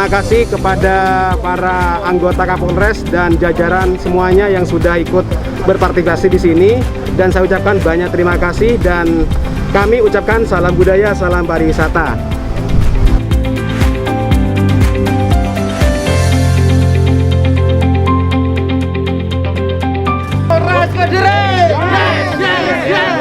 terima kasih kepada para anggota Kapolres dan jajaran semuanya yang sudah ikut berpartisipasi di sini, dan saya ucapkan banyak terima kasih dan kami ucapkan salam budaya, salam pariwisata. Ras Kediri! Yes, yes, yes!